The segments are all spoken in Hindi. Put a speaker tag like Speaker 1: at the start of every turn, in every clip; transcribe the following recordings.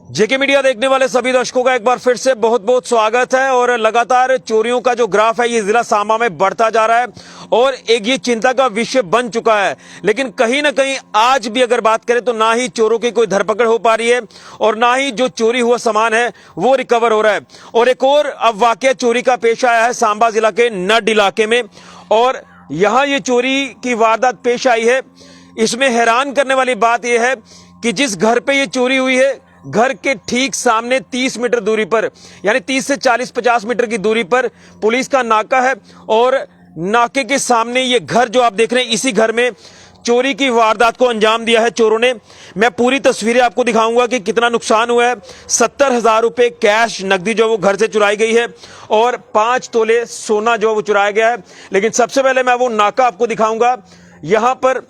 Speaker 1: जेके मीडिया देखने वाले सभी दर्शकों का एक बार फिर से बहुत बहुत स्वागत है। और लगातार चोरियों का जो ग्राफ है ये जिला सांबा में बढ़ता जा रहा है और एक ये चिंता का विषय बन चुका है। लेकिन कहीं ना कहीं आज भी अगर बात करें तो ना ही चोरों की कोई धरपकड़ हो पा रही है और ना ही जो चोरी हुआ सामान है वो रिकवर हो रहा है। और एक और अब वाकया चोरी का पेश आया है सांबा जिला के नड इलाके में और यहां ये चोरी की वारदात पेश आई है। इसमें हैरान करने वाली बात यह है कि जिस घर पे ये चोरी हुई है घर के ठीक सामने 30 मीटर दूरी पर यानी 30 से 40-50 मीटर की दूरी पर पुलिस का नाका है और नाके के सामने ये घर जो आप देख रहे हैं इसी घर में चोरी की वारदात को अंजाम दिया है चोरों ने। मैं पूरी तस्वीरें आपको दिखाऊंगा कि कितना नुकसान हुआ है। 70,000 रुपए कैश नकदी जो वो घर से चुराई गई है और 5 तोले सोना जो वो चुराया गया है। लेकिन सबसे पहले मैं वो नाका आपको दिखाऊंगा। यहां पर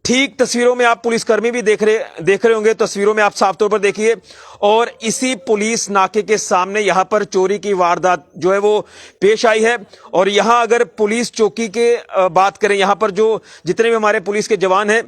Speaker 1: ठीक तस्वीरों में आप पुलिसकर्मी भी देख रहे होंगे, तस्वीरों में आप साफ तौर पर देखिए। और इसी पुलिस नाके के सामने यहां पर चोरी की वारदात जो है वो पेश आई है। और यहां अगर पुलिस चौकी के बात करें, यहां पर जो जितने भी हमारे पुलिस के जवान हैं,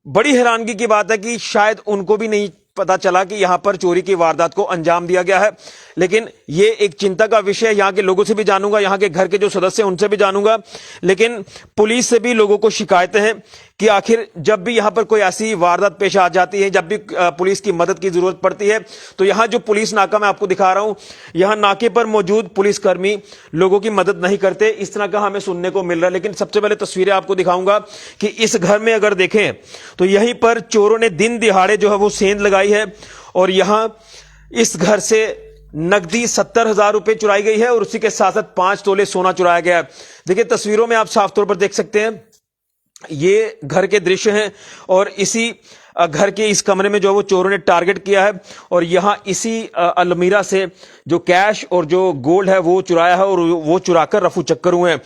Speaker 1: बड़ी हैरानगी की बात है कि शायद उनको भी नहीं पता चला कि यहां पर चोरी की वारदात को अंजाम दिया गया है। लेकिन यह एक चिंता का विषय है। यहां के लोगों से भी जानूंगा, यहां के घर के जो सदस्य हैं उनसे भी जानूंगा। लेकिन पुलिस से भी लोगों को शिकायतें हैं कि आखिर जब भी यहां पर कोई ऐसी वारदात पेश आ जाती है, जब भी पुलिस की मदद की जरूरत पड़ती है, तो यहां जो पुलिस नाका मैं आपको दिखा रहा हूं, यहां नाके पर मौजूद पुलिसकर्मी लोगों की मदद नहीं करते। इस तरह का हमें सुनने को मिल रहा है। लेकिन सबसे पहले तस्वीरें आपको दिखाऊंगा कि इस घर में अगर देखें तो यहीं पर चोरों ने दिन दिहाड़े जो है वो सेंध लगाई है और यहां इस घर से नकदी 70,000 रुपए चुराई गई है और उसी के साथ साथ 5 तोले सोना चुराया गया है। देखिए तस्वीरों में आप साफ तौर पर देख सकते हैं ये घर के दृश्य हैं और इसी घर के इस कमरे में जो वो चोरों ने टारगेट किया है और यहां इसी अलमीरा से जो कैश और जो गोल्ड है वो चुराया है और वो चुराकर रफू चक्कर हुए हैं।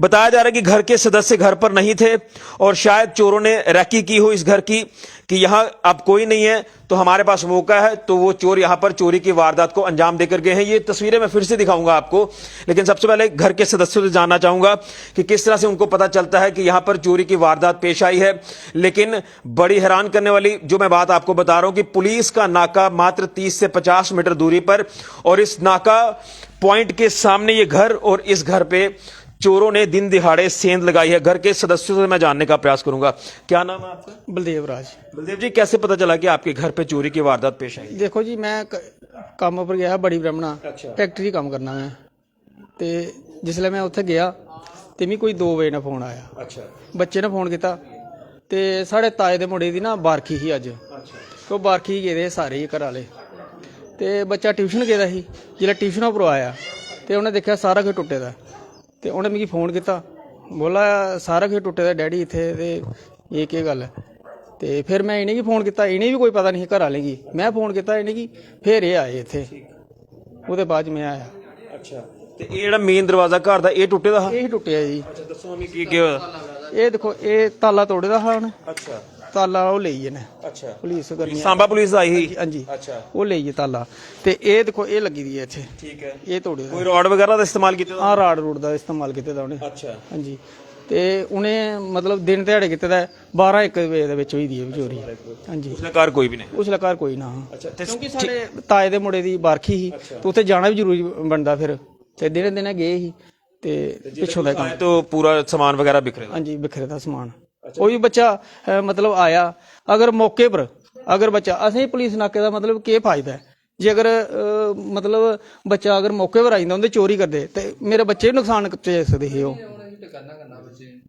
Speaker 1: बताया जा रहा है कि घर के सदस्य घर पर नहीं थे और शायद चोरों ने रैकी की हो इस घर की कि यहां अब कोई नहीं है तो हमारे पास मौका है, तो वो चोर यहां पर चोरी की वारदात को अंजाम देकर गए हैं। ये तस्वीरें मैं फिर से दिखाऊंगा आपको। लेकिन सबसे पहले घर के सदस्यों से जानना चाहूंगा कि किस तरह से उनको पता चलता है कि यहां पर चोरी की वारदात पेश आई है। लेकिन बड़ी हैरान करने वाली जो मैं बात आपको बता रहा हूं कि पुलिस का नाका मात्र 30 से 50 मीटर दूरी पर और इस नाका पॉइंट के सामने ये घर और इस घर पे चोरों ने दिन दिहाड़े सेंध लगाई है। घर के सदस्यों से मैं जानने का प्रयास करूंगा। क्या नाम है आपका?
Speaker 2: बलदेव राज।
Speaker 1: बलदेव जी, कैसे पता चला कि आपके घर पे चोरी की वारदात पेश आई?
Speaker 2: देखो जी, मैं काम पर गया बड़ी ब्रह्मणा फैक्ट्री काम करना मैं ते जिसले मैं उत्थे गया ते मी कोई 2 बजे ना फोन आया।
Speaker 1: अच्छा।
Speaker 2: बच्चे ने फोन किया ते साढ़े ताए दे मुंडे दी ना बारखी ही अज।
Speaker 1: अच्छा।
Speaker 2: तो बारखी गेदे सारे ही घर वाले ते बच्चा ट्यूशन गेदा ही। जिसले ट्यूशन उप्परों आया ते उन्हें देखा सारा कुछ टुटे दा ते उन्हें मिगी फोन किया, बोला सारा कुछ टुटे दा डैडी इत्थे ते ये केह् गल्ल है। ते फिर मैं इन्हें गी फोन किया, इन्हें भी कोई पता नहीं घर वाले गी। मैं फोन किया इन्हें गी, फिर ये आए इत्थे, ओहदे बाद मैं आया।
Speaker 1: अच्छा। ते ये जेड़ा मेन दरवाजा घर दा ये टुटे दा हा?
Speaker 2: यही टुटिया जी।
Speaker 1: अच्छा, दसो हमें की होया?
Speaker 2: ये देखो ये ताला तोड़े दा हा उन्हें।
Speaker 1: अच्छा।
Speaker 2: ताला वो ले गए ने।
Speaker 1: अच्छा।
Speaker 2: पुलिस करनी
Speaker 1: सांबा पुलिस आई ही?
Speaker 2: हाँ जी।
Speaker 1: अच्छा।
Speaker 2: वो ले गए ताला ते ये देखो ये लगी दी है इत्थे।
Speaker 1: ठीक है।
Speaker 2: ये तोड़े दा।
Speaker 1: कोई रॉड वगैरह दा इस्तेमाल कीते दा?
Speaker 2: हां, राड़ रूड़ दा इस्तेमाल किते दा उन्हें।
Speaker 1: अच्छा।
Speaker 2: हाँ जी। ते उन्हें मतलब दिन ध्याड़े किते दा 12-1 बजे दे विच होई दी है चोरी। हाँ जी।
Speaker 1: उसने कार कोई भी नहीं?
Speaker 2: उसले घर कोई ना।
Speaker 1: अच्छा।
Speaker 2: क्योंकि साडे ताए दे मुंडे दी बारखी ही तो उत्थे जाना भी जरूरी बनदा फिर ते दिने दिने गए ही ते पिछों दा काम।
Speaker 1: तो पूरा सामान वगैरह बिखरे?
Speaker 2: हाँ जी, बिखरे दा समान। कोई बच्चा मतलब आया अगर मौके पर अगर बच्चा असें पुलिस नाके दा मतलब केह् फायदा है जे अगर मतलब बच्चा अगर मौके पर आई जंदा उंदे चोरी करदे ते मेरे बच्चे नुकसान झेल सकदे हे ओह्।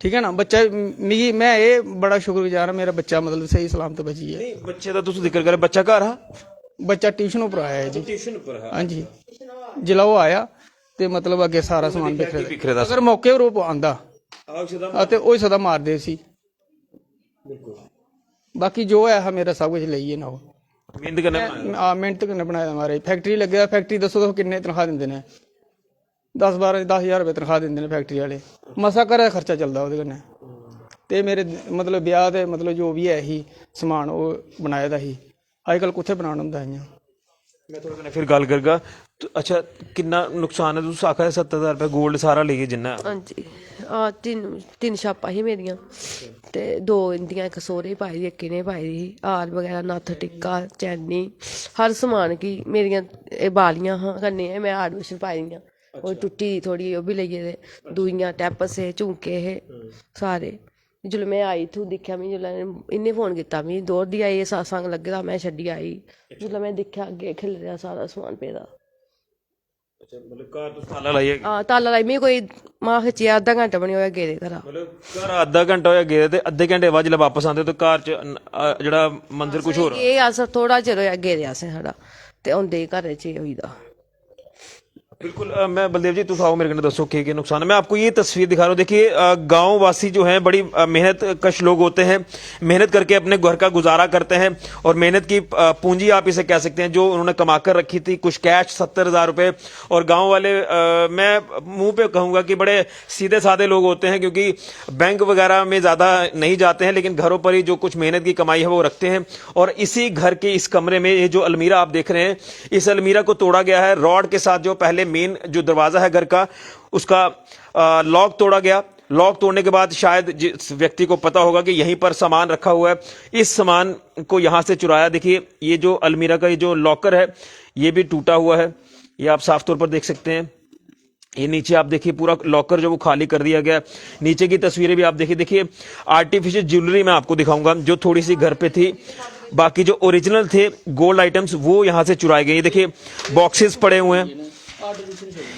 Speaker 2: ठीक है ना। बच्चा मिगी मैं ये बड़ा शुक्रगुजार हां मेरा बच्चा मतलब सही सलामत बची है।
Speaker 1: बच्चे दा तुस जिक्र करे, बच्चा घर हा?
Speaker 2: बच्चा ट्यूशन उपर आया है जी।
Speaker 1: ट्यूशन पर हा?
Speaker 2: हाँ जी। जिला वो आया ते मतलब अगे सारा समान बिखरे दा। अगर मौके पर वो आंदा ते होई सकदा मारदे सी। बाकी जो है मेरा सब कुछ लेइए ना। मेहनत कन्नै बनाया मारे। फैक्ट्री लगे फैक्ट्री दसो तो किन्ने तनखा दिंदे ने? 10-12-10,000 रुपये तनखा दिंदे ने फैक्ट्री वाले। मसा घर दा खर्चा चलदा ओहदे कन्नै ते मेरे मतलब ब्याह ते मतलब जो भी है ही समान ओह् बनाए दा ही। अजकल कुत्थे बनाना हुंदा इ'यां।
Speaker 1: मैं थोड़ा फिर गल करगा तो अच्छा कितना नुकसान है तुम आखा 70,000 रुपये गोल्ड सारा ले गए जिन्ना
Speaker 3: ਹਾਂਜੀ ਆ ਤਿੰਨ ਛਾਪਾਂ ਸੀ ਮੇਰੀਆਂ ਤੇ ਦੋ ਇੰਦੀਆਂ ਇੱਕ ਸੋਹਰੇ ਪਾਈ ਦੀ ਇੱਕ ਇਹਨੇ ਪਾਈ ਦੀ ਹਾਰ ਵਗੈਰਾ ਨੱਥ ਟਿੱਕਾ ਚੈਨੀ ਹਰ ਸਮਾਨ ਕੀ ਮੇਰੀਆਂ ਇਹ ਬਾਲੀਆਂ ਹਾਂ ਕੰਨੇ ਮੈਂ ਆਰਟੀਫਿਸ਼ਲ ਪਾਈ ਦੀਆਂ ਉਹ ਟੁੱਟੀ ਥੋੜੀ ਉਹ ਵੀ ਲਈਏ ਤੇ ਦੂਈਆਂ ਟੈਪਸ ਇਹ ਝੁਮਕੇ ਇਹ ਸਾਰੇ ਜਦੋਂ ਮੈਂ ਆਈ ਤੂੰ ਦੇਖਿਆ ਮੈਂ ਜਦੋਂ ਇਹਨੇ ਫੋਨ ਕੀਤਾ ਮੈਂ ਦੌੜਦੀ ਆਈ ਸਾਸੰਗ ਲੱਗਦਾ ਮੈਂ ਛੱਡੀ ਆਈ ਜਦੋਂ ਮੈਂ ਦੇਖਿਆ ਅੱਗੇ ਖਿਲ ਰਿਹਾ ਸਾਰਾ ਸਮਾਨ ਪਿਆ
Speaker 1: अच्छा मतलब कार तो ताला लाइए
Speaker 3: ਤਾਲਾ ਲਾਈ ਮੈਂ ਕੋਈ ਮਾਂ ਖਿੱਚਿਆ ਅੱਧਾ ਘੰਟਾ ਬਣੀ ਹੋਇਆ ਗੇਰੇ ਘਰਾਂ
Speaker 1: मतलब घर आधा घंटा होया गए ते अद्धे घंटे बाद जब वापस आते तो कार च जड़ा मंदिर कुछ होर
Speaker 3: ਇਹ ਅਸ ਥੋੜਾ ਚਿਰ ਹੋਇਆ ਗੇਰਿਆ ਸੀ ਸਾਡਾ ਤੇ ਆਉਂਦੇ ਘਰੇ ਚ ਹੋਈਦਾ
Speaker 1: बिल्कुल मैं बलदेव जी तुम आओ मेरे को दसो क्या नुकसान है। मैं आपको ये तस्वीर दिखा रहा हूँ। देखिए गांव वासी जो हैं बड़ी मेहनत कश लोग होते हैं, मेहनत करके अपने घर का गुजारा करते हैं और मेहनत की पूंजी आप इसे कह सकते हैं जो उन्होंने कमा कर रखी थी, कुछ कैश 70,000 रुपए। और गाँव वाले मैं मुंह पे कहूँगा कि बड़े सीधे साधे लोग होते हैं क्योंकि बैंक वगैरह में ज़्यादा नहीं जाते हैं, लेकिन घरों पर ही जो कुछ मेहनत की कमाई है वो रखते हैं। और इसी घर के इस कमरे में ये जो अलमीरा आप देख रहे हैं, इस अलमीरा को तोड़ा गया है रॉड के साथ। जो पहले मेन जो दरवाजा है घर का उसका लॉक तोड़ा गया। लॉक तोड़ने के बाद शायद जिस व्यक्ति को पता होगा कि यहीं पर सामान रखा हुआ है, इस सामान को यहां से चुराया। देखिए ये जो अलमीरा का ये जो लॉकर है ये भी टूटा हुआ है, ये आप साफ तौर पर देख सकते हैं। ये नीचे आप देखिए पूरा लॉकर जो वो खाली कर दिया गया। नीचे की तस्वीरें भी आप देखिए आर्टिफिशियल ज्वेलरी मैं आपको दिखाऊंगा जो थोड़ी सी घर पे थी, बाकी जो ओरिजिनल थे गोल्ड आइटम्स वो यहां से चुराए गए। ये देखिए बॉक्सेस पड़े हुए हैं,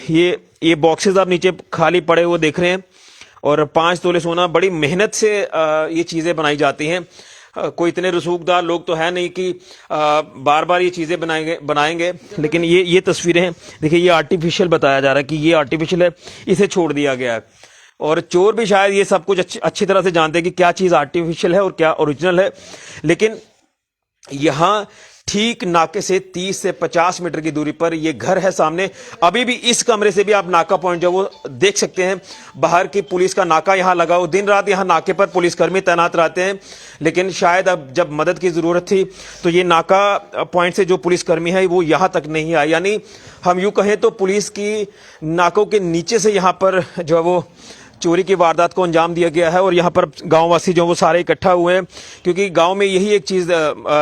Speaker 1: ये बॉक्सेस आप नीचे खाली पड़े हुए देख रहे हैं। और 5 तोले सोना, बड़ी मेहनत से ये चीजें बनाई जाती हैं। कोई इतने रसूखदार लोग तो है नहीं कि बार बार ये चीजें बनाएंगे। लेकिन ये तस्वीरें हैं, देखिए ये आर्टिफिशियल बताया जा रहा है कि ये आर्टिफिशियल है, इसे छोड़ दिया गया है। और चोर भी शायद ये सब कुछ अच्छी तरह से जानते हैं कि क्या चीज आर्टिफिशियल है और क्या ओरिजिनल है। लेकिन यहां ठीक नाके से 30 से 50 मीटर की दूरी पर ये घर है सामने। अभी भी इस कमरे से भी आप नाका पॉइंट जो वो देख सकते हैं, बाहर की पुलिस का नाका यहां लगा हो। दिन रात यहां नाके पर पुलिसकर्मी तैनात रहते हैं, लेकिन शायद अब जब मदद की जरूरत थी तो ये नाका पॉइंट से जो पुलिसकर्मी है वो यहां तक नहीं आए। यानी हम यूं कहें तो पुलिस की नाकों के नीचे से यहां पर जो है वो चोरी की वारदात को अंजाम दिया गया है। और यहाँ पर गांववासी जो वो सारे इकट्ठा हुए हैं, क्योंकि गांव में यही एक चीज़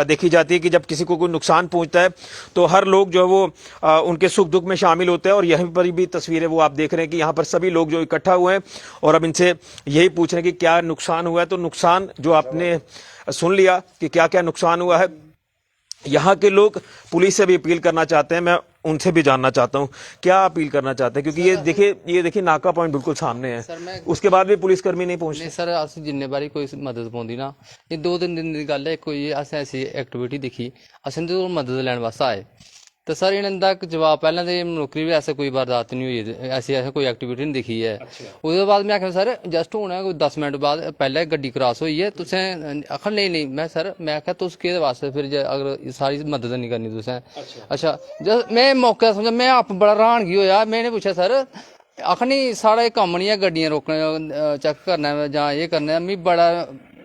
Speaker 1: देखी जाती है कि जब किसी को कोई नुकसान पहुंचता है तो हर लोग जो है वो उनके सुख दुख में शामिल होते हैं। और यहीं पर भी तस्वीरें वो आप देख रहे हैं कि यहाँ पर सभी लोग जो इकट्ठा हुए हैं और अब इनसे यही पूछ रहे हैं कि क्या नुकसान हुआ है। तो नुकसान जो आपने सुन लिया कि क्या क्या नुकसान हुआ है। यहाँ के लोग पुलिस से भी अपील करना चाहते हैं, मैं उनसे भी जानना चाहता हूँ क्या अपील करना चाहते हैं, क्योंकि ये देखिए नाका पॉइंट बिल्कुल सामने है, उसके बाद भी पुलिसकर्मी नहीं पहुंचे।
Speaker 4: सर अस जिन्ने बारी कोई मदद पाउंदी ना, ये 2-3 दिन की गल है, कोई अस ऐसी एक्टिविटी दिखी असें तो मदद लैन वास्ते आए तो सर इन्हों का जवाब पहले तो नौकरी भी ऐसा कोई वारदात नहीं हुई, ऐसी कोई एक्टिविटी नहीं दिखी है। उसके बाद मैं आखिया सर जस्ट होना कोई 10 मिनट बाद पहले गड्डी क्रॉस हुई है, तुसें आखन नहीं मैं सर मैं आख्या तुस केह्दे वास्ते फिर अगर सारी मदद नहीं करनी तुसें। अच्छा जब मैं मौके समझा मैं आप बड़ा रहानगी होया, मैंने पूछा सर आखन नहीं साढ़ा कम्म नहीं है गड्डियां रोकने चेक करना जां ये करना, मिगी बड़ा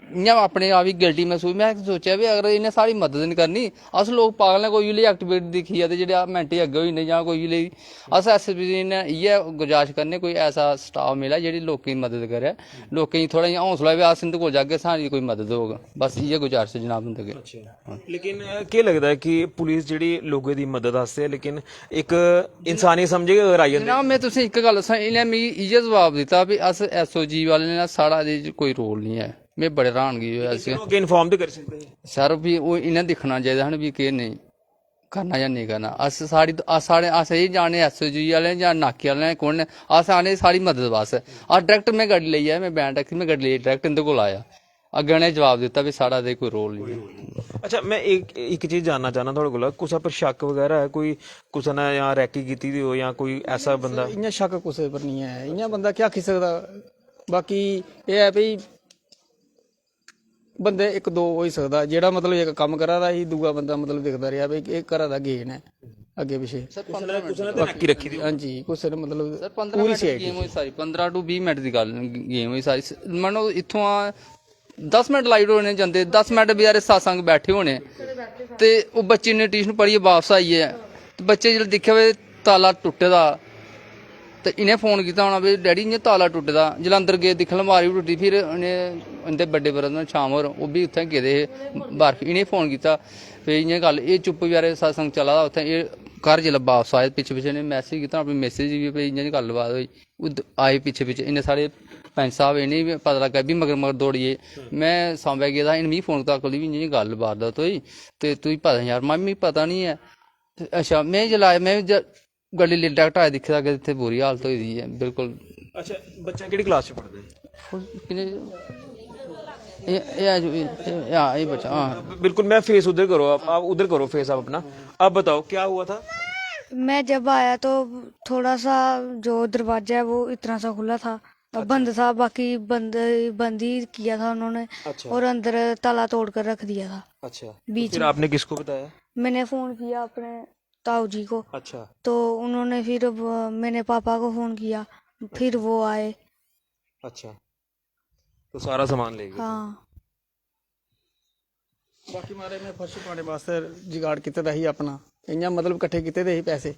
Speaker 4: इ'यां अपने आप ही गिल्टी महसूस। मैं सोचा भी अगर इन्हें सारी मदद नहीं करनी, अस लोग पागल ने कोई एक्टिविटी दिक्खी है तो जेह्ड़े मैंटे अग्गे होई जंदे जां कोई लेई अस एसएसपी ने इ'यै गुजारिश करने कोई ऐसा स्टाफ मिले जेह्ड़ी लोकें दी मदद करे, लोकें गी थोड़ा इ'यां हौसला भी अस इंदे कोल जागे साढ़ी कोई मदद होग, बस इ'यै गुजारिश जनाब हुंदे अग्गे।
Speaker 1: लेकिन केह् लगदा है कि पुलिस जेह्ड़ी लोगें दी मदद आस्तै लेकिन एक इंसानी समझे अगर आई जंदे।
Speaker 4: जनाब मैं तुसें इक गल्ल दस्सां, इ'नें मिगी इ'यै जवाब दित्ता भी अस एसओजी वाले ने साढ़ा एह्दे च कोई रोल नहीं है। मैं बड़े रहानगी होया
Speaker 1: इन्फॉर्म तो कर सकते हैं
Speaker 4: सर भी वो इन्हें दिक्खना चाहिए हन भी केह् नहीं करना या नहीं करना। अस साढ़े अस एह् जाने एसओजी वाले जां नाके वाले कौन ने, अस आने साढ़ी मदद वास्ते। अस डायरेक्ट मैं गड्डी लेइयै मैं बैन टैक्सी में गड्डी लेइयै डायरेक्ट इंदे कोल आया, अग्गे उ'नें जवाब दित्ता भी साढ़ा ते कोई रोल नहीं।
Speaker 1: अच्छा मैं एक चीज जानना चाहना थोड़े कोला, कुसै पर शक वगैरह है कोई कुसै ने या रैकी कीती दी हो या कोई ऐसा बंदा?
Speaker 2: इ'यां शक कुसै पर नहीं है, इ'यां बंदा क्या आखी सकदा। बाकी एह् है भई बंदे इक दो होई सकदा जेह्ड़ा मतलब इक कम्म करा दा ही, दूआ बंदा मतलब दिखदा रेहा भाई एह् घरा दा गेन है अग्गे पिछे। हां जी कुसै ने मतलब पूरी साइड
Speaker 4: गेम होई सारी 15 to 20 मिनट दी गल गेम होई सारी। मन्नो इत्थुआं 10 मिनट लाइट होने जंदे, 10 मिनट बचैरे सत्संग बैठे होने ते ओह् बच्चे ने ट्यूशन पढ़ियै वापस आइयै ਤੇ ਬੱਚੇ ਜਦੋਂ ਦੇਖਿਆ ਵੇ ਤਾਲਾ ਟੁੱਟੇ ਦਾ ਤੇ ਇਹਨੇ ਫੋਨ ਕੀਤਾ ਹੋਣਾ ਵੀ ਡੈਡੀ ਇਹ ਤਾਲਾ ਟੁੱਟੇ ਦਾ। ਜਦੋਂ ਅੰਦਰ ਗਏ ਦੇਖਣ ਲਮਾਰੀ ਵੀ ਟੁੱਟੀ, ਫਿਰ ਇਹਨੇ ਇਹਦੇ ਵੱਡੇ ਬਰਦਰ ਨਾਲ ਸ਼ਾਮ ਹੋਰ ਉਹ ਵੀ ਉੱਥੇ ਗਏ ਦੇ ਬਾਹਰ, ਇਹਨੇ ਫੋਨ ਕੀਤਾ ਵੀ ਇਹ ਗੱਲ ਇਹ ਚੁੱਪ ਵਿਚਾਰੇ ਸਤਸੰਗ ਚੱਲਾ ਦਾ ਉੱਥੇ। ਇਹ घर जिला वापस आए पिछे ने मैसेज किया अपनी मैसेज भी इ'यां गलबात हुई आए पिछे इन्ने सारे पैंच साहब इन्हें भी पता लगा भी मगर दौड़िए मैं सांबे गेदा इन्हें मिगी फोन कीता भी इ'यां गल वारदात हुई ते तुगी पता यार मैं मिगी पता नहीं है। अच्छा मैं जिसलै आया मैं गड्डी लिटा घटाया दिक्खे दा इत्थे बुरी हालत हुई दी है बिल्कुल।
Speaker 1: अच्छा बच्चा केड़ी क्लास च पढ़दे?
Speaker 4: बच्चा हाँ
Speaker 1: बिल्कुल। मैं फेस उधर करो, आप उधर करो फेस आप अपना। अब बताओ क्या हुआ था?
Speaker 5: मैं जब आया तो थोड़ा सा जो दरवाजा है वो इतना सा खुला था, बंद था, बाकी बंद ही किया था उन्होंने।
Speaker 1: अच्छा।
Speaker 5: और अंदर ताला तोड़ कर रख दिया था।
Speaker 1: अच्छा
Speaker 5: बीच
Speaker 1: फिर
Speaker 5: में
Speaker 1: आपने किसको बताया?
Speaker 5: मैंने फोन किया अपने ताऊ जी को,
Speaker 1: अच्छा
Speaker 5: तो उन्होंने फिर मैंने पापा को फोन किया, फिर वो आए।
Speaker 1: अच्छा तो सारा सामान ले गए?
Speaker 5: हाँ
Speaker 2: बाकी मारे मैं फर्श पाने वास्ते जुगाड़ किते दा ही अपना इ'यां मतलब इकट्ठे किते दे ही पैसे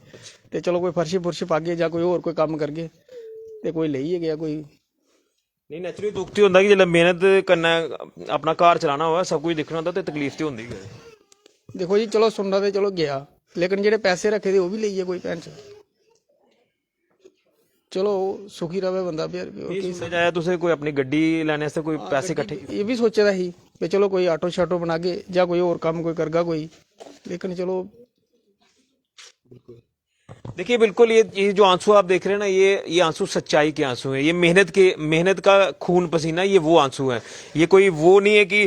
Speaker 2: ते चलो कोई फर्श फुर्श पागे जां कोई होर कोई कम्म करगे ते कोई लेइयै गया कोई।
Speaker 1: नहीं नेचुरली दुख तो होंदा कि जिसलै मेहनत करना अपना घर चलाना होवे सब कुछ दिक्खना होंदा ते तकलीफ तो होंदी गै।
Speaker 2: देखो जी चलो सुनना ते चलो गया, लेकिन जेह्ड़े पैसे रखे दे ओह् भी लेइयै कोई भैन च चलो सुखी रवे बंदा। फिर
Speaker 1: समझ आया तुसें कोई अपनी गड्डी लैने आस्तै कोई पैसे इकट्ठे
Speaker 2: ये भी सोचे दा ही कि चलो कोई आटो शाटो बनागे जां कोई होर कम्म कोई करगा कोई, लेकिन चलो।
Speaker 1: देखिए बिल्कुल ये जो आंसू आप देख रहे हैं ना ये आंसू सच्चाई के आंसू हैं। ये मेहनत का खून पसीना, ये वो आंसू हैं। ये कोई वो नहीं है कि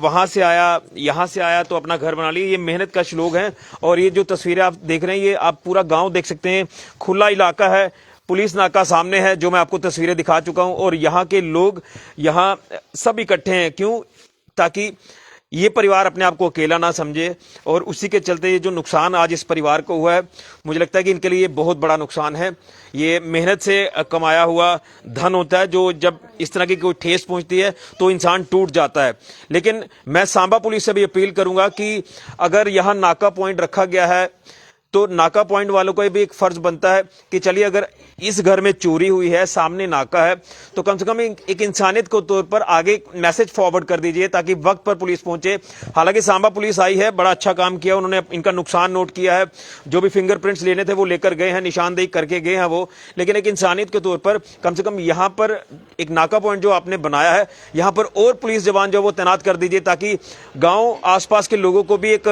Speaker 1: वहां से आया यहाँ से आया तो अपना घर बना लिया। ये मेहनत का श्लोक है। और ये जो तस्वीरें आप देख रहे हैं ये आप पूरा गांव देख सकते हैं, खुला इलाका है, पुलिस नाका सामने है जो मैं आपको तस्वीरें दिखा चुका हूं। और यहाँ के लोग यहाँ सब इकट्ठे हैं, क्यों? ताकि ये परिवार अपने आप को अकेला ना समझे। और उसी के चलते ये जो नुकसान आज इस परिवार को हुआ है, मुझे लगता है कि इनके लिए ये बहुत बड़ा नुकसान है। ये मेहनत से कमाया हुआ धन होता है जो जब इस तरह की कोई ठेस पहुंचती है तो इंसान टूट जाता है। लेकिन मैं सांबा पुलिस से भी अपील करूंगा कि अगर यहाँ नाका पॉइंट रखा गया है तो नाका पॉइंट वालों का भी एक फर्ज बनता है कि चलिए अगर इस घर में चोरी हुई है, सामने नाका है, तो कम से कम एक इंसानियत के तौर पर आगे मैसेज फॉरवर्ड कर दीजिए ताकि वक्त पर पुलिस पहुंचे। हालांकि सांबा पुलिस आई है, बड़ा अच्छा काम किया, उन्होंने इनका नुकसान नोट किया है, जो भी फिंगरप्रिंट्स लेने थे वो लेकर गए हैं, निशानदेही करके गए हैं वो। लेकिन एक इंसानियत के तौर पर कम से कम यहाँ पर एक नाका पॉइंट जो आपने बनाया है, यहाँ पर और पुलिस जवान जो वो तैनात कर दीजिए ताकि गाँव आसपास के लोगों को भी एक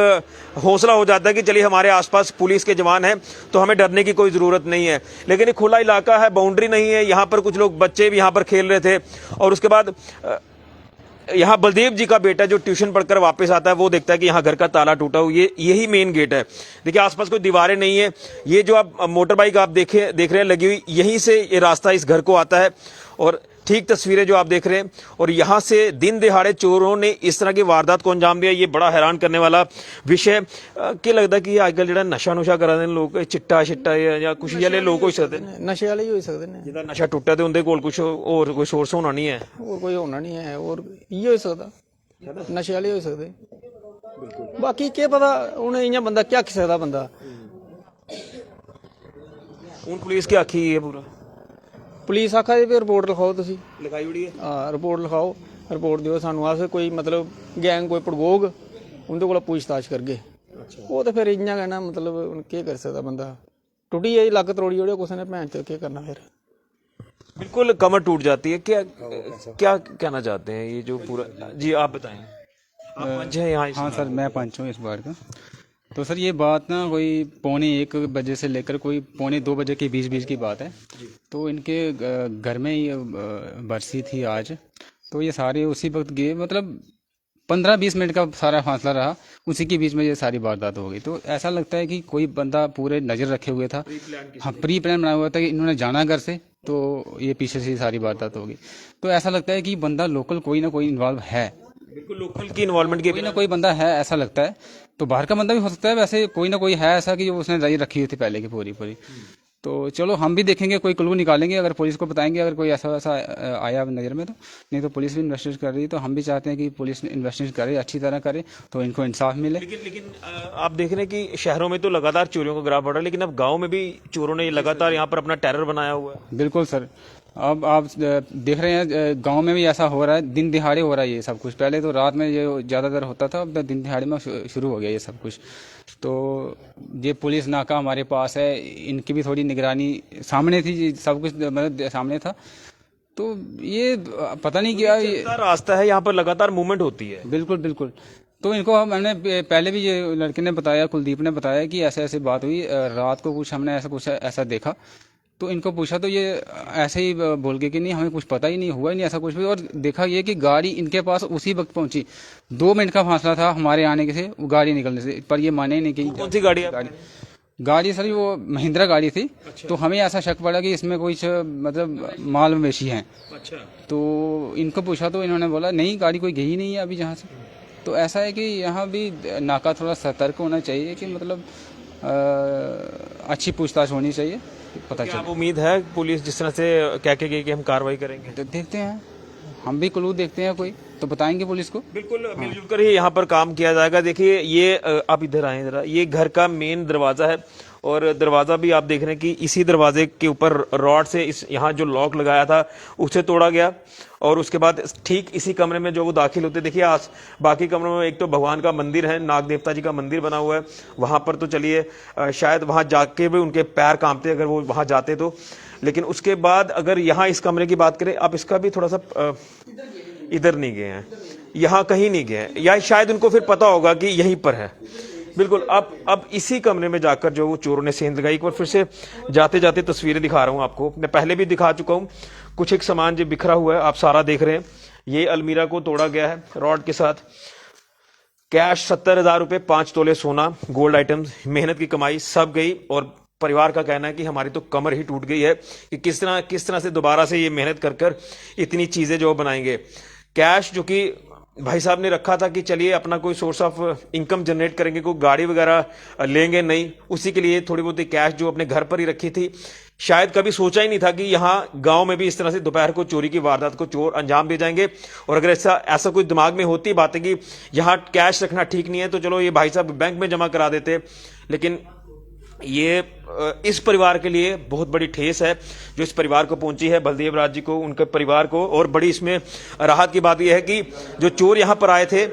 Speaker 1: हौसला हो जाता है कि चलिए हमारे आसपास पुलिस के जवान हैं तो हमें डरने की कोई जरूरत नहीं है। लेकिन ये खुला इलाका है, बाउंड्री नहीं है, यहाँ पर कुछ लोग बच्चे भी यहाँ पर खेल रहे थे। और उसके बाद यहाँ बलदेव जी का बेटा जो ट्यूशन पढ़कर वापस आता है वो देखता है कि यहाँ घर का ताला टूटा हुआ, यही मेन गेट है। देखिए आसपास कोई दीवारें नहीं है, ये जो आप मोटर बाइक आप देख रहे हैं लगी हुई, यहीं से ये रास्ता इस घर को आता है। और ठीक तस्वीरें जो आप देख रहे हैं, और यहाँ से दिन दिहाड़े चोरों ने इस तरह की वारदात को अंजाम दिया, ये बड़ा हैरान करने वाला विषय। क्या लगता है कि आजकल जो नशा नुशा करा दे लोग, चिट्टा शिट्टा या कुछ वाले लोग हो सकते हैं,
Speaker 2: नशे वाले ही हो सकते हैं,
Speaker 1: जिहदा नशा टुट्टा ते उनदे कोल कुछ और कोई सोर्स होना नहीं है,
Speaker 2: और कोई होना नहीं है, और ये हो सकता नशे वाले हो सकते। बाकी क्या पता उन्हें इ'यां बंदा क्या आखी सकदा बंदा।
Speaker 1: हूँ पुलिस की आखी है पूरा,
Speaker 2: पुलिस आखा दी रिपोर्ट लिखाओ, तुसी
Speaker 1: लिखाई उड़ी है।
Speaker 2: हाँ रिपोर्ट लिखाओ, रिपोर्ट दिओ सानू, अस कोई मतलब गैंग कोई पड़गोग उंदे कोला पूछताछ करगे। वो तो फिर इ'यां कहना मतलब हुण केह् करी सकदा बंदा, टुटी गई लक्क त्रोड़ी ओड़े कुसै ने, भैन चो केह् करना फिर।
Speaker 1: बिल्कुल कमर टूट जाती है। क्या कहना चाहते हैं ये जो पूरा, जी आप बताएं, आप पंच हैं यहाँ?
Speaker 6: हाँ सर मैं पंच हूँ इस बार का। तो सर ये बात ना कोई 1:45 से लेकर कोई 1:45 बजे के बीच की बात है। तो इनके घर में ही बरसी थी आज, तो ये सारे उसी वक्त गए, मतलब 15-20 मिनट का सारा फासला रहा, उसी के बीच में ये सारी वारदात हो गई। तो ऐसा लगता है कि कोई बंदा पूरे नज़र रखे हुए था, हाँ प्री प्लान बनाया हुआ था कि इन्होंने जाना घर से, तो ये पीछे से सारी वारदात हो गई। तो ऐसा लगता है कि बंदा लोकल कोई ना कोई इन्वॉल्व है,
Speaker 1: बिल्कुल लोकल की इन्वॉल्वमेंट के
Speaker 6: कोई ना कोई बंदा है, ऐसा लगता है। तो बाहर का बंदा भी हो सकता है, वैसे कोई ना कोई है ऐसा कि उसने नजर रखी हुई थी पहले की पूरी। तो चलो हम भी देखेंगे, कोई क्लू निकालेंगे, अगर पुलिस को बताएंगे अगर कोई ऐसा वैसा आया नज़र में तो। नहीं तो पुलिस भी इन्वेस्टिगेट कर रही है, तो हम भी चाहते हैं कि पुलिस इन्वेस्टिगेट करे, अच्छी तरह करे, तो इनको इंसाफ मिले।
Speaker 1: लेकिन आप देख रहे हैं कि शहरों में तो लगातार चोरियों का ग्राफ बढ़ रहा है, लेकिन अब गांव में भी चोरों ने लगातार यहाँ पर अपना टेरर बनाया हुआ है।
Speaker 6: बिल्कुल सर, अब आप देख रहे हैं गांव में भी ऐसा हो रहा है, दिन दिहाड़े हो रहा है ये सब कुछ। पहले तो रात में ये ज़्यादातर होता था, अब दिन दिहाड़े में शुरू हो गया ये सब कुछ। तो ये पुलिस नाका हमारे पास है, इनकी भी थोड़ी निगरानी सामने थी, सब कुछ मतलब सामने था। तो ये पता नहीं क्या
Speaker 1: रास्ता है, यहाँ पर लगातार मूवमेंट होती है।
Speaker 6: बिल्कुल बिल्कुल। तो इनको मैंने पहले भी ये लड़के ने बताया, कुलदीप ने बताया कि ऐसे ऐसे बात हुई, रात को कुछ हमने कुछ ऐसा देखा। तो इनको पूछा तो ये ऐसे ही बोल के कि नहीं हमें कुछ पता ही नहीं, हुआ ही नहीं ऐसा कुछ भी। और देखा ये कि गाड़ी इनके पास उसी वक्त पहुंची, 2 मिनट का फासला था हमारे आने के से वो गाड़ी निकलने से, पर ये माने ही नहीं कि
Speaker 1: कौन सी गाड़ी है?
Speaker 6: गाड़ी सर वो महिंद्रा गाड़ी थी। अच्छा। तो हमें ऐसा शक पड़ा कि इसमें कुछ मतलब माल मवेशी हैं।
Speaker 1: अच्छा।
Speaker 6: तो इनको पूछा तो इन्होंने बोला नहीं गाड़ी कोई गई नहीं है अभी जहाँ से। तो ऐसा है कि यहाँ भी नाका थोड़ा सतर्क होना चाहिए कि मतलब अच्छी पूछताछ होनी चाहिए, पता चले।
Speaker 1: आप उम्मीद है पुलिस जिस तरह से कह के गई कि हम कार्रवाई करेंगे?
Speaker 6: तो देखते हैं, हम भी क्लू देखते हैं कोई तो बताएंगे पुलिस को।
Speaker 1: बिल्कुल मिलजुल कर ही यहाँ पर काम किया जाएगा। देखिए ये आप इधर आए जरा, ये घर का मेन दरवाजा है और दरवाजा भी आप देख रहे हैं कि इसी दरवाजे के ऊपर रॉड से इस यहाँ जो लॉक लगाया था उसे तोड़ा गया और उसके बाद ठीक इसी कमरे में जो वो दाखिल होते, देखिए आज बाकी कमरों में एक तो भगवान का मंदिर है, नाग देवता जी का मंदिर बना हुआ है, वहां पर तो चलिए शायद वहां जाके भी उनके पैर कांपते अगर वो वहां जाते तो। लेकिन उसके बाद अगर यहाँ इस कमरे की बात करें, आप इसका भी थोड़ा सा इधर नहीं गए हैं, यहाँ कहीं नहीं गए हैं, या शायद उनको फिर पता होगा कि यहीं पर है। बिल्कुल अब इसी कमरे में जाकर जो वो चोरों ने सेंध लगाई। एक बार फिर से जाते जाते तस्वीरें दिखा रहा हूं आपको, मैं पहले भी दिखा चुका हूं। कुछ एक सामान जो बिखरा हुआ है आप सारा देख रहे हैं। ये अलमीरा को तोड़ा गया है रॉड के साथ, कैश 70,000 रुपए, 5 तोले सोना, गोल्ड आइटम्स, मेहनत की कमाई सब गई। और परिवार का कहना है कि हमारी तो कमर ही टूट गई है कि किस तरह से दोबारा से ये मेहनत कर इतनी चीजें जो बनाएंगे। कैश जो कि भाई साहब ने रखा था कि चलिए अपना कोई सोर्स ऑफ इनकम जनरेट करेंगे, कोई गाड़ी वगैरह लेंगे नहीं, उसी के लिए थोड़ी बहुत कैश जो अपने घर पर ही रखी थी। शायद कभी सोचा ही नहीं था कि यहाँ गांव में भी इस तरह से दोपहर को चोरी की वारदात को चोर अंजाम दे जाएंगे। और अगर ऐसा कोई दिमाग में होती बात है कि यहाँ कैश रखना ठीक नहीं है तो चलो ये भाई साहब बैंक में जमा करा देते। लेकिन ये इस परिवार के लिए बहुत बड़ी ठेस है जो इस परिवार को पहुंची है, बलदेव राज जी को, उनके परिवार को। और बड़ी इसमें राहत की बात यह है कि जो चोर यहां पर आए थे,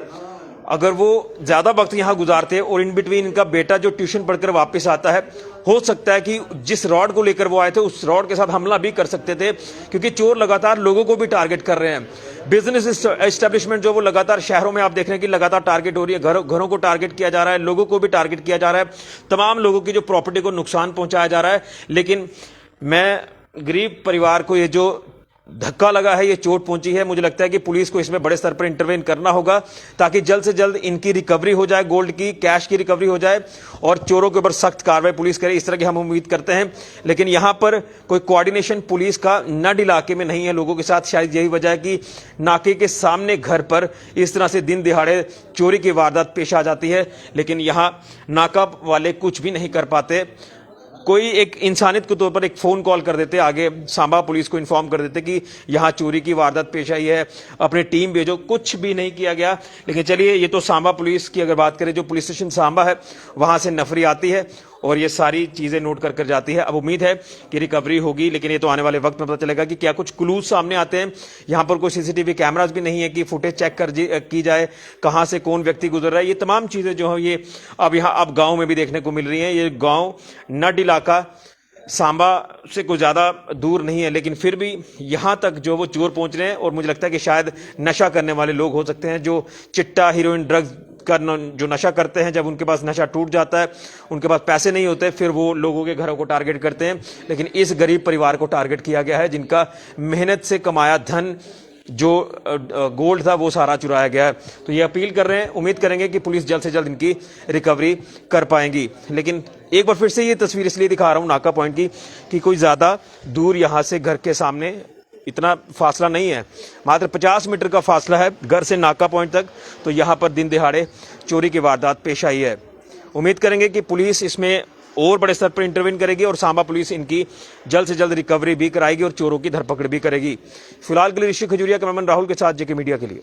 Speaker 1: अगर वो ज्यादा वक्त यहां गुजारते और इन बिटवीन इनका बेटा जो ट्यूशन पढ़कर वापस आता है, हो सकता है कि जिस रॉड को लेकर वो आए थे उस रॉड के साथ हमला भी कर सकते थे, क्योंकि चोर लगातार लोगों को भी टारगेट कर रहे हैं। बिजनेस एस्टेब्लिशमेंट जो वो लगातार शहरों में आप देख रहे हैं कि लगातार टारगेट हो रही है, घरों को टारगेट किया जा रहा है, लोगों को भी टारगेट किया जा रहा है, तमाम लोगों की जो प्रॉपर्टी को नुकसान पहुंचाया जा रहा है। लेकिन मैं गरीब परिवार को ये जो धक्का लगा है, ये चोट पहुंची है, मुझे लगता है कि पुलिस को इसमें बड़े स्तर पर इंटरवेन करना होगा ताकि जल्द से जल्द इनकी रिकवरी हो जाए, गोल्ड की, कैश की रिकवरी हो जाए और चोरों के ऊपर सख्त कार्रवाई पुलिस करे, इस तरह की हम उम्मीद करते हैं। लेकिन यहां पर कोई कोऑर्डिनेशन पुलिस का नड इलाके में नहीं है लोगों के साथ। शायद यही वजह है कि नाके के सामने घर पर इस तरह से दिन दिहाड़े चोरी की वारदात पेश आ जाती है, लेकिन यहां नाका वाले कुछ भी नहीं कर पाते। कोई एक इंसानियत के तौर पर एक फोन कॉल कर देते, आगे सांबा पुलिस को इन्फॉर्म कर देते कि यहां चोरी की वारदात पेश आई है, अपनी टीम भेजो, कुछ भी नहीं किया गया। लेकिन चलिए, ये तो सांबा पुलिस की अगर बात करें, जो पुलिस स्टेशन सांबा है वहां से नफरी आती है और ये सारी चीजें नोट कर जाती है। अब उम्मीद है कि रिकवरी होगी, लेकिन ये तो आने वाले वक्त में पता चलेगा कि क्या कुछ क्लूज सामने आते हैं। यहां पर कोई सीसीटीवी कैमरास भी नहीं है कि फुटेज चेक की जाए कहां से कौन व्यक्ति गुजर रहा है। ये तमाम चीजें जो है ये अब गांव में भी देखने को मिल रही हैं। ये गांव नड इलाका सांबा से कुछ ज्यादा दूर नहीं है, लेकिन फिर भी यहां तक जो वो चोर पहुंच रहे हैं और मुझे लगता है कि शायद नशा करने वाले लोग हो सकते हैं, जो चिट्टा, हीरोइन, ड्रग्स का जो नशा करते हैं। जब उनके पास नशा टूट जाता है, उनके पास पैसे नहीं होते, फिर वो लोगों के घरों को टारगेट करते हैं। लेकिन इस गरीब परिवार को टारगेट किया गया है जिनका मेहनत से कमाया धन, जो गोल्ड था, वो सारा चुराया गया है। तो ये अपील कर रहे हैं, उम्मीद करेंगे कि पुलिस जल्द से जल्द इनकी रिकवरी कर पाएंगी। लेकिन एक बार फिर से ये तस्वीर इसलिए दिखा रहा हूं नाका पॉइंट की कि कोई ज्यादा दूर यहां से घर के सामने इतना फासला नहीं है, मात्र 50 मीटर का फासला है घर से नाका पॉइंट तक। तो यहां पर दिन दिहाड़े चोरी की वारदात पेश आई है। उम्मीद करेंगे कि पुलिस इसमें और बड़े स्तर पर इंटरवीन करेगी और सांबा पुलिस इनकी जल्द से जल्द रिकवरी भी कराएगी और चोरों की धरपकड़ भी करेगी। फिलहाल के लिए ऋषि खजूरिया, कैमरामैन राहुल के साथ जेके मीडिया के लिए।